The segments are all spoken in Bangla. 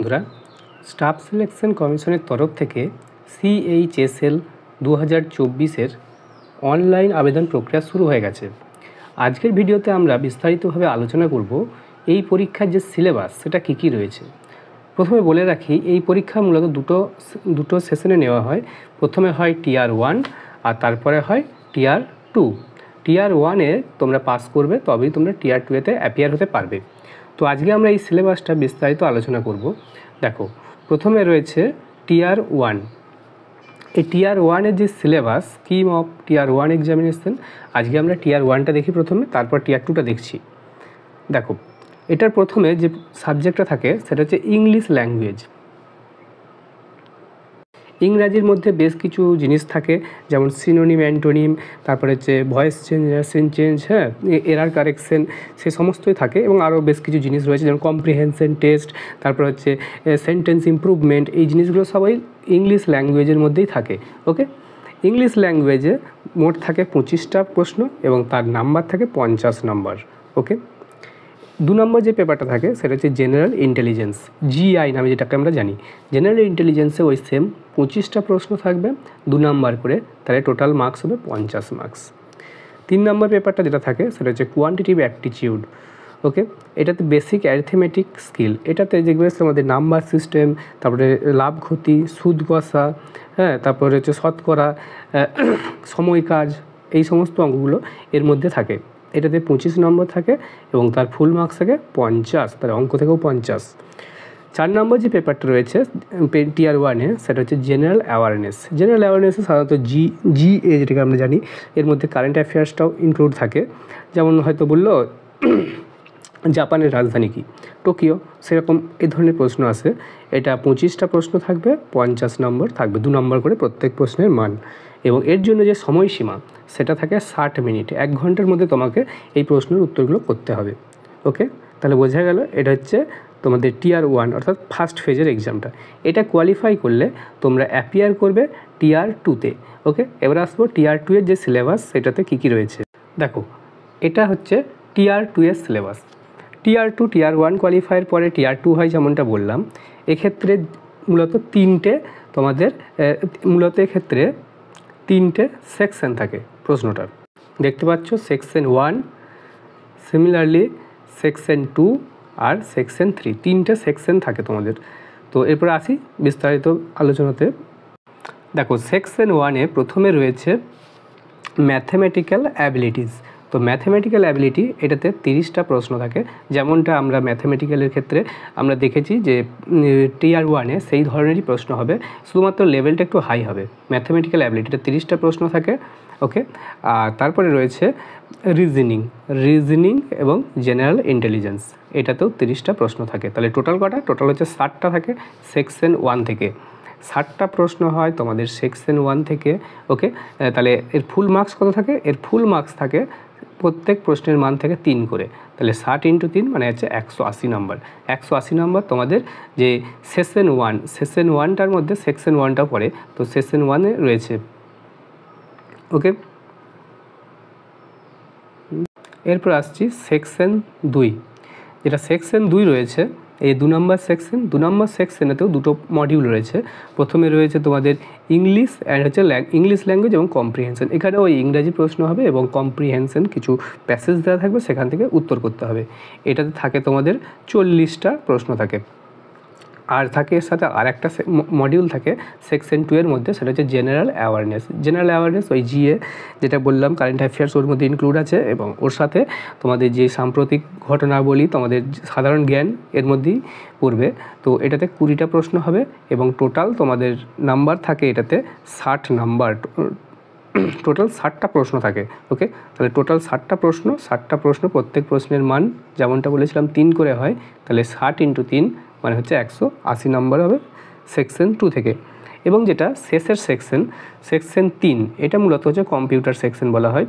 বন্ধুরা, স্টাফ সিলেকশন কমিশনের তরফ থেকে CHSL 2024-এর অনলাইন আবেদন প্রক্রিয়া শুরু হয়ে গেছে। আজকের ভিডিওতে আমরা বিস্তারিতভাবে আলোচনা করব এই পরীক্ষার যে সিলেবাস সেটা কী রয়েছে। প্রথমে বলে রাখি, এই পরীক্ষা মূলত দুটো সেশনে নেওয়া হয়। প্রথমে হয় Tier 1 আর তারপরে হয় Tier 2। Tier 1-এ তোমরা পাস করবে, তবেই তোমরা Tier 2-এতে অ্যাপিয়ার হতে পারবে। তো আজকে আমরা এই সিলেবাসটা বিস্তারিত আলোচনা করব। দেখো, প্রথমে রয়েছে Tier 1। এই Tier 1-এর যে syllabus, scheme of Tier 1 examination, আজকে আমরা Tier 1টা দেখি প্রথমে, তারপর Tier 2টা দেখছি। দেখো, এটার প্রথমে যে সাবজেক্টটা থাকে সেটা হচ্ছে ইংলিশ ল্যাঙ্গুয়েজ। ইংরাজির মধ্যে বেশ কিছু জিনিস থাকে, যেমন সিনোনিম, অ্যান্টোনিম, তারপরে হচ্ছে ভয়েস চেঞ্জ, এরার কারেকশন, সে সমস্তই থাকে। এবং আরও বেশ কিছু জিনিস রয়েছে, যেমন কম্প্রিহেনশন টেস্ট, তারপর হচ্ছে সেন্টেন্স ইমপ্রুভমেন্ট। এই জিনিসগুলো সবাই ইংলিশ ল্যাঙ্গুয়েজের মধ্যেই থাকে। ওকে, ইংলিশ ল্যাঙ্গুয়েজে মোট থাকে 25টা প্রশ্ন এবং তার নাম্বার থাকে 50 নম্বর। ওকে, 2 নম্বর যে পেপারটা থাকে সেটা হচ্ছে জেনারেল ইন্টেলিজেন্স, GI নামে যেটাকে আমরা জানি। জেনারেল ইন্টেলিজেন্সে ওই সেম 25টা প্রশ্ন থাকবে, 2 নম্বর করে, তাহলে টোটাল মার্কস হবে 50 মার্কস। 3 নম্বর পেপারটা যেটা থাকে সেটা হচ্ছে কোয়ান্টিটিভ অ্যাপটিটিউড। ওকে, এটাতে বেসিক অ্যারিথমেটিক স্কিল। এটাতে যেগুলো আমাদের নাম্বার সিস্টেম, তারপরে লাভ ক্ষতি, সুদ কষা, তারপরে হচ্ছে শতকরা, সময় কাজ, এই সমস্ত অঙ্কগুলো এর মধ্যে থাকে। এটাতে 25 নম্বর থাকে এবং তার ফুল মার্কস থাকে 50, তার অঙ্ক থেকেও 50। 4 নম্বর যে পেপারটা রয়েছে Tier 1-এ সেটা হচ্ছে জেনারেল অ্যাওয়ারনেস। জেনারেল অ্যাওয়ারনেসে সাধারণত GA যেটাকে আমরা জানি, এর মধ্যে কারেন্ট অ্যাফেয়ার্সটাও ইনক্লুড থাকে। যেমন হয়তো বললো জাপানের রাজধানী কি, টোকিও, সেরকম এই ধরনের প্রশ্ন আসে। এটা 25টা প্রশ্ন থাকবে, 50 নম্বর থাকবে, 2 নম্বর করে প্রত্যেক প্রশ্নের মান। এবং এর জন্য যে সময়সীমা সেটা থাকে 60 মিনিট। 1 ঘন্টার মধ্যে তোমাকে এই প্রশ্নের উত্তরগুলো করতে হবে। ওকে, তাহলে বোঝা গেল এটা হচ্ছে তোমাদের Tier 1 অর্থাৎ ফার্স্ট ফেজের এক্সামটা। এটা কোয়ালিফাই করলে তোমরা অ্যাপিয়ার করবে Tier 2-তে। ওকে, এবার আসবো Tier 2-এর যে সিলেবাস সেটাতে কী রয়েছে। দেখো, এটা হচ্ছে Tier 2-এর সিলেবাস। Tier 2 Tier 1 কোয়ালিফাইয়ের পরে Tier 2 হয়, যেমনটা বললাম। এক্ষেত্রে মূলত এক্ষেত্রে 3টে সেকশন থাকে প্রশ্নটার। দেখতে পাচ্ছ, সেকশন 1, সিমিলারলি সেকশন 2 আর সেকশন 3, 3টে সেকশন থাকে তোমাদের। তো এরপর আসি বিস্তারিত আলোচনাতে। দেখো, সেকশন 1-এ প্রথমে রয়েছে ম্যাথমেটিক্যাল অ্যাবিলিটিস। তো ম্যাথমেটিক্যাল অ্যাবিলিটি, এটাতে 30টা প্রশ্ন থাকে। যেমনটা আমরা ম্যাথমেটিক্যালের ক্ষেত্রে আমরা দেখেছি যে Tier 1-এ সেই ধরনেরই প্রশ্ন হবে, শুধুমাত্র লেভেলটা একটু হাই হবে। ম্যাথমেটিক্যাল অ্যাবিলিটিতে 30টা প্রশ্ন থাকে। ওকে, আর তারপরে রয়েছে রিজনিং এবং জেনারেল ইন্টেলিজেন্স, এটাতেও 30টা প্রশ্ন থাকে। তাহলে টোটাল হচ্ছে 60টা থাকে সেকশন 1 থেকে। 60টা প্রশ্ন হয় তোমাদের সেকশন 1 থেকে। ওকে, তাহলে এর ফুল মার্কস কত থাকে? এর ফুল মার্কস থাকে প্রত্যেক প্রশ্নের মান থেকে 3 করে। তাহলে 60 × 3 মানে হচ্ছে 180 নম্বর। 180 নম্বর তোমাদের যে সেশন 1টার মধ্যে সেকশন 1টা পড়ে, তো সেশন 1-এ রয়েছে। ওকে, এরপর আসছি সেকশন 2। যেটা সেকশন 2 রয়েছে, এই 2 নম্বর সেকশন। 2 নম্বর সেকশনেতেও 2টো মডিউল রয়েছে। প্রথমে রয়েছে তোমাদের ইংলিশ ইংলিশ ল্যাঙ্গুয়েজ এবং কম্প্রিহেনশন। এখানেও ওই ইংরাজি প্রশ্ন হবে এবং কম্প্রিহেনশন কিছু প্যাসেজ দেওয়া থাকবে, সেখান থেকে উত্তর করতে হবে। এটাতে থাকে তোমাদের 40টা প্রশ্ন থাকে। আর থাকে এর সাথে আর একটা মডিউল থাকে সেকশন 2-এর মধ্যে, সেটা হচ্ছে জেনারেল অ্যাওয়ারনেস। ওই GA যেটা বললাম, কারেন্ট অ্যাফেয়ার্স ওর মধ্যে ইনক্লুড আছে, এবং ওর সাথে তোমাদের যে সাম্প্রতিক ঘটনাবলী, তোমাদের সাধারণ জ্ঞান এর মধ্যেই পড়বে। তো এটাতে 20টা প্রশ্ন হবে এবং টোটাল তোমাদের নাম্বার থাকে এটাতে 60 নাম্বার। টোটাল 60টা প্রশ্ন থাকে। ওকে, তাহলে টোটাল 60টা প্রশ্ন, প্রত্যেক প্রশ্নের মান যেমনটা বলেছিলাম 3 করে হয়। তাহলে 60 × 3 মানে হচ্ছে 180 নম্বর হবে সেকশন 2 থেকে। এবং যেটা শেষের সেকশন 3, এটা মূলত হচ্ছে কম্পিউটার সেকশন বলা হয়।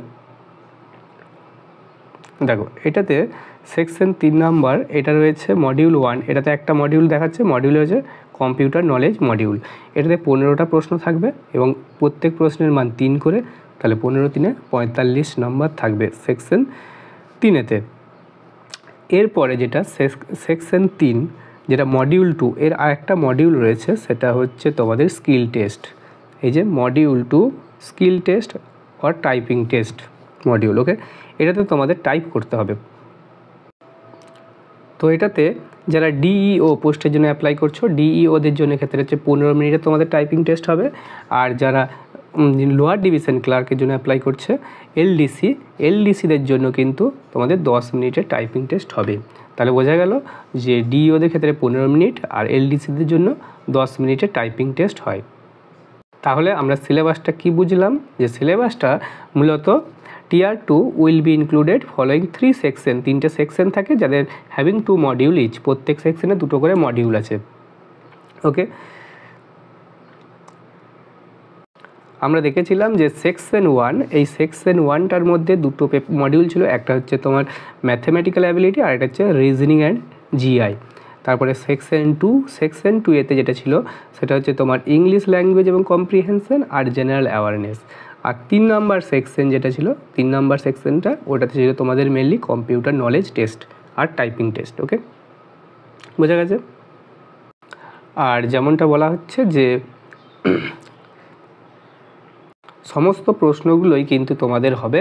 দেখো, এটাতে সেকশন 3 নাম্বার, এটা রয়েছে মডিউল 1। এটাতে একটা মডিউল দেখাচ্ছে, মডিউল হচ্ছে কম্পিউটার নলেজ মডিউল। এটাতে 15টা প্রশ্ন থাকবে এবং প্রত্যেক প্রশ্নের মান 3 করে। তাহলে 15 × 3 = 45 নম্বর থাকবে সেকশন 3-এতে। এরপরে যেটা সেকশন 3, যেটা মডিউল 2 এর আরেকটা মডিউল রয়েছে, সেটা হচ্ছে তোমাদের স্কিল টেস্ট। এই যে মডিউল 2 স্কিল টেস্ট আর টাইপিং টেস্ট মডিউল, ওকে। এটাতে তোমাদের টাইপ করতে হবে। তো এটাতে যারা ডিইও পোস্টের জন্য অ্যাপ্লাই করছো, ডিইওদের জন্য ক্ষেত্রে হচ্ছে 15 মিনিটে তোমাদের টাইপিং টেস্ট হবে। আর যারা লোয়ার ডিভিশন ক্লার্কের জন্য অ্যাপ্লাই করছে, এলডিসিদের জন্য কিন্তু তোমাদের 10 মিনিটের টাইপিং টেস্ট হবে। তাহলে বোঝা গেল যে ডিইওদের ক্ষেত্রে 15 মিনিট আর এলডিসিদের জন্য 10 মিনিটের টাইপিং টেস্ট হয়। তাহলে আমরা সিলেবাসটা কি বুঝলাম, যে সিলেবাসটা মূলত টিয়ার 2 will be included following 3 section, 3টে সেকশন থাকে যাদের হ্যাভিং 2 মডিউল ইচ, প্রত্যেক সেকশনে 2টো করে মডিউল আছে, ওকে। আমরা দেখেছিলাম যে সেকশন 1, এই সেকশন 1টার মধ্যে 2টো মডিউল ছিল, একটা হচ্ছে তোমার ম্যাথমেটিক্যাল অ্যাবিলিটি আর একটা হচ্ছে রিজনিং অ্যান্ড জিআই। তারপরে সেকশন 2 এতে যেটা ছিল সেটা হচ্ছে তোমার ইংলিশ ল্যাঙ্গুয়েজ এবং কম্প্রিহেনশন আর জেনারেল অ্যাওয়ারনেস। আর 3 নাম্বার সেকশন যেটা ছিল, 3 নাম্বার সেকশনটা ওটাতে ছিল তোমাদের মেনলি কম্পিউটার নলেজ টেস্ট আর টাইপিং টেস্ট, ওকে, বোঝা গেছে। আর যেমনটা বলা হচ্ছে যে সমস্ত প্রশ্নগুলোই কিন্তু তোমাদের হবে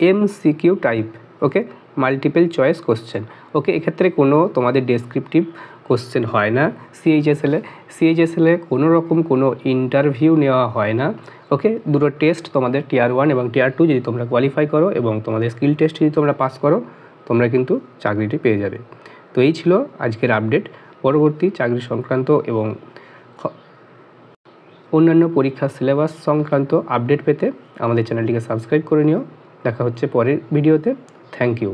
এমসিকিউ টাইপ, ওকে, মাল্টিপল চয়েস কোশ্চেন, ওকে। এক্ষেত্রে কোনো তোমাদের ডেসক্রিপটিভ কোশ্চেন হয় না সিএইচএসএলে কোনো রকম কোনো ইন্টারভিউ নেওয়া হয় না, ওকে। 2টো টেস্ট তোমাদের টিয়ার 1 এবং টিয়ার 2 যদি তোমরা কোয়ালিফাই করো এবং তোমাদের স্কিল টেস্ট যদি তোমরা পাস করো, তোমরা কিন্তু চাকরিটি পেয়ে যাবে। তো এই ছিল আজকের আপডেট। পরবর্তী চাকরি সংক্রান্ত এবং অন্যান্য পরীক্ষার সিলেবাস সংক্রান্ত আপডেট পেতে আমাদের চ্যানেলটিকে সাবস্ক্রাইব করে নিও। দেখা হচ্ছে পরের ভিডিওতে। Thank you.